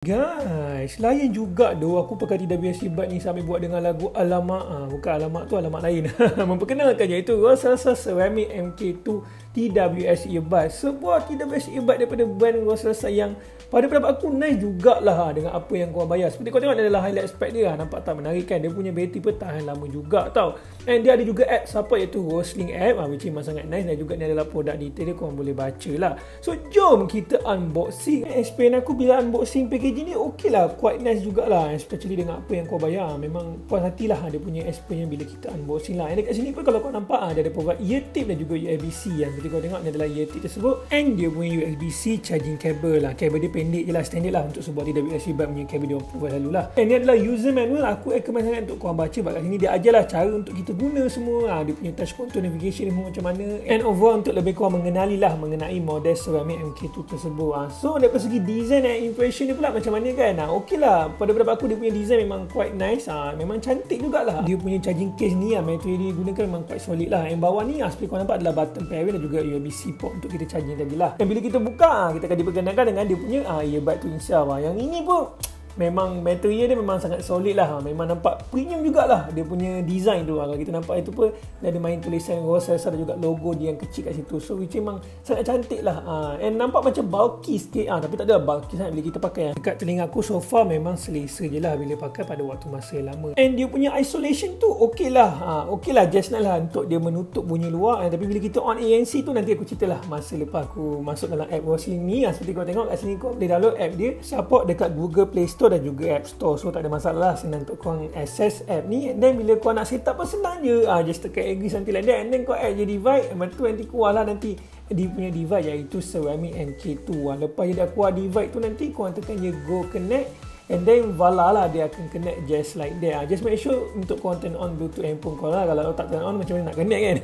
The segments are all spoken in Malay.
Guys, layan juga doh aku pakai TWS Earbuds ni sambil buat dengan lagu Alamak. Bukan Alamak tu, alamak lain. Memperkenalkan iaitu Rosasa Ceramic MK2 TWS Earbuds. Sebuah TWS Earbuds daripada brand Rosasa yang pada pendapat aku nice jugalah dengan apa yang korang bayar. Seperti kau tengok adalah highlight spec dia. Nampak tak menarik kan? Dia punya bateri pun tahan lama juga tau. And dia ada juga app support iaitu Rosling app, which memang sangat nice. Dan juga ni adalah produk detail dia, korang boleh baca lah. So jom kita unboxing. Experience aku bila unboxing packaging ni ok lah, quite nice jugalah, especially dengan apa yang kau bayar. Memang puas hatilah dia punya experience bila kita unboxing lah. And dekat sini pun kalau kau nampak dia ada provide ear tip dan juga USB-C yang seperti kau tengok ni adalah ear tip tersebut. And dia punya USB-C charging cable lah. Kabel dia pendek je lah, standard lah untuk sebuah TWS Earbuds punya kabel dia provide selalu lah. And ni adalah user manual. Aku recommend sangat untuk korang baca, sebab kat sini dia ajarlah cara untuk kita guna semua. Dia punya touch control, navigation dia macam mana. And overall untuk lebih kurang mengenali lah mengenai model Ceramic MK2 tersebut. So dari segi design dan impression dia pula macam mana kan? Ok lah, pada pendapat aku dia punya design memang quite nice. Memang cantik jugalah. Dia punya charging case ni material dia gunakan memang quite solid lah. Yang bawah ni seperti korang nampak adalah button pairing dan juga USB-C port untuk kita charging tadi lah. Dan bila kita buka, kita akan diperkenalkan dengan dia punya earbud tu insya. Yang ini pun memang material dia memang sangat solid lah. Memang nampak premium jugalah dia punya design tu. Kalau kita nampak itu pun dia ada main tulisan Rosasa dan juga logo dia yang kecil kat situ. So which memang sangat cantik lah. And nampak macam bulky sikit tapi tak ada bulky sangat bila kita pakai. Dekat telinga aku so far memang selesa je lah bila pakai pada waktu masa yang lama. And dia punya isolation tu ok lah. Ok lah, just nice lah untuk dia menutup bunyi luar. Tapi bila kita on ANC tu nanti aku cerita lah masa lepas aku masuk dalam app Rosling ni. Seperti kau tengok kat sini kau boleh download app dia. Support dekat Google Play Store dan juga App Store. So tak ada masalah, senang untuk korang access app ni. And then bila kau nak set up pun senang je. Just tekan agree something like that. And then kau add je device. Lepas tu nanti keluar lah nanti dia punya device iaitu Ceramic MK2. Lepas je dah keluar device tu nanti korang tekan je go connect. And then voila lah, dia akan connect just like that. Just make sure untuk korang turn on Bluetooth handphone korang lah. Kalau tak turn on macam mana nak connect kan.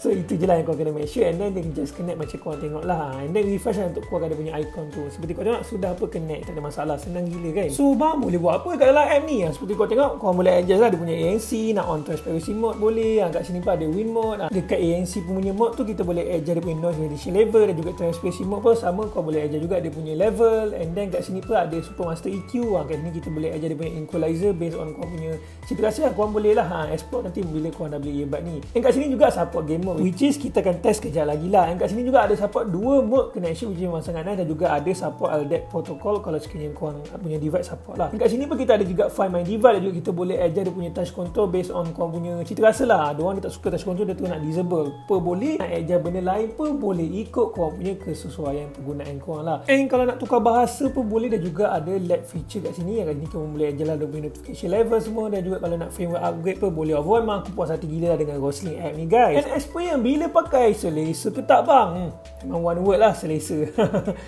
So itu je lah yang korang kena make sure. And then dia just connect macam korang tengok lah. And then refresh lah untuk keluarkan dia punya icon tu. Seperti korang tengok sudah apa connect, tak ada masalah, senang gila kan. So bang boleh buat apa kat dalam app ni? Seperti korang tengok korang boleh adjust lah dia punya ANC. Nak on transparency mode boleh. Kat sini pun ada wind mode. Dekat ANC punya mode tu kita boleh adjust dia punya noise reduction level. Dan juga transparency mode pun sama, korang boleh adjust juga dia punya level. And then kat sini pun ada super master EQ. Kat sini kita boleh ajar dia punya equalizer based on korang punya cita rasa lah. Korang boleh lah explore nanti bila korang dah beli earbud ni. Dan kat sini juga support game mode, which is kita akan test kejap lagi lah. Dan kat sini juga ada support 2 mode connection, which memang sangat nice. Dan juga ada support LDAC protocol kalau sekiranya korang punya device support lah. Dan kat sini pun kita ada juga find my device. Dan juga kita boleh ajar dia punya touch control based on korang punya cita rasa lah. Ada orang dia tak suka touch control, dia tu nak disable pun boleh. Nak ajar benda lain pun boleh, ikut korang punya kesesuaian penggunaan korang lah. And kalau nak tukar bahasa pun boleh. Dan juga ada LED feature kat sini. Kat sini korang boleh ajar lah dia punya notification level semua. Dan juga kalau nak firmware upgrade pun boleh. Overall memang aku puas hati gila lah dengan Rosling app ni guys. And experience bila pakai, selesa ke tak bang? Memang one word lah, selesa.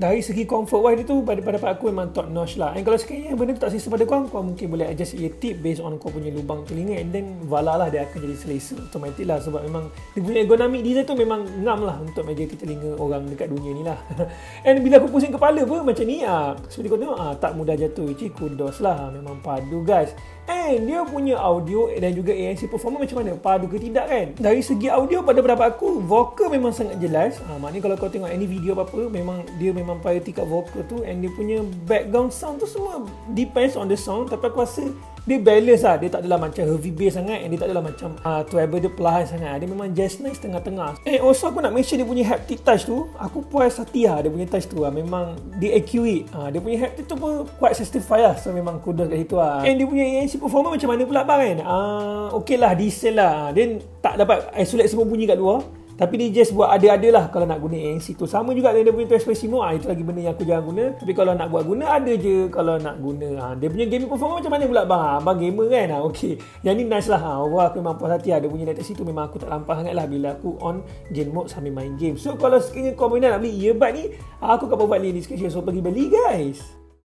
Dari segi comfort wise itu pada aku memang top notch lah. And kalau sekiranya benda tu tak selesa pada korang mungkin boleh adjust ear tip based on kau punya lubang telinga. And then voila lah, dia akan jadi selesa automatic lah. Sebab memang dia punya ergonomic design tu memang ngam lah untuk majoriti telinga orang dekat dunia ni lah. And bila aku pusing kepala pun macam ni seperti kau tengok tak mudah jatuh. Which kudos lah, memang padu guys. And dia punya audio dan juga ANC performance macam mana? Padu ke tidak kan? Dari segi audio pada pendapat aku vokal memang sangat jelas. Maknanya kalau kau tengok any video apa-apa memang dia memang priority kat vokal tu. And dia punya background sound tu semua depends on the sound. Tapi aku rasa dia balance lah. Dia tak adalah macam heavy bass sangat. And dia tak adalah macam treble dia perlahan sangat. Dia memang just nice tengah-tengah. And also aku nak make sure dia punya haptic touch tu, aku puas hati lah dia punya touch tu memang dia accurate. Dia punya haptic tu pun quite satisfy lah. So memang kudos kat situ lah. And dia punya ANC performance macam mana pula bang kan? Okay lah, decent lah. Dia tak dapat isolate semua bunyi kat luar. Tapi dia just buat ada-ada lah kalau nak guna ANC tu. Sama juga dengan dia punya transparency mode. Itu lagi benda yang aku jarang guna. Tapi kalau nak buat guna, ada je kalau nak guna. Dia punya gaming performance macam mana pula bang? Abang gamer kan? Okay. Yang ni nice lah. Wah, aku memang puas hati lah. Dia punya deteksi tu memang aku tak lampas sangat lah bila aku on gen mode sambil main game. So kalau sekiranya kau nak beli earbud ni, aku akan provide link description. So pergi beli guys.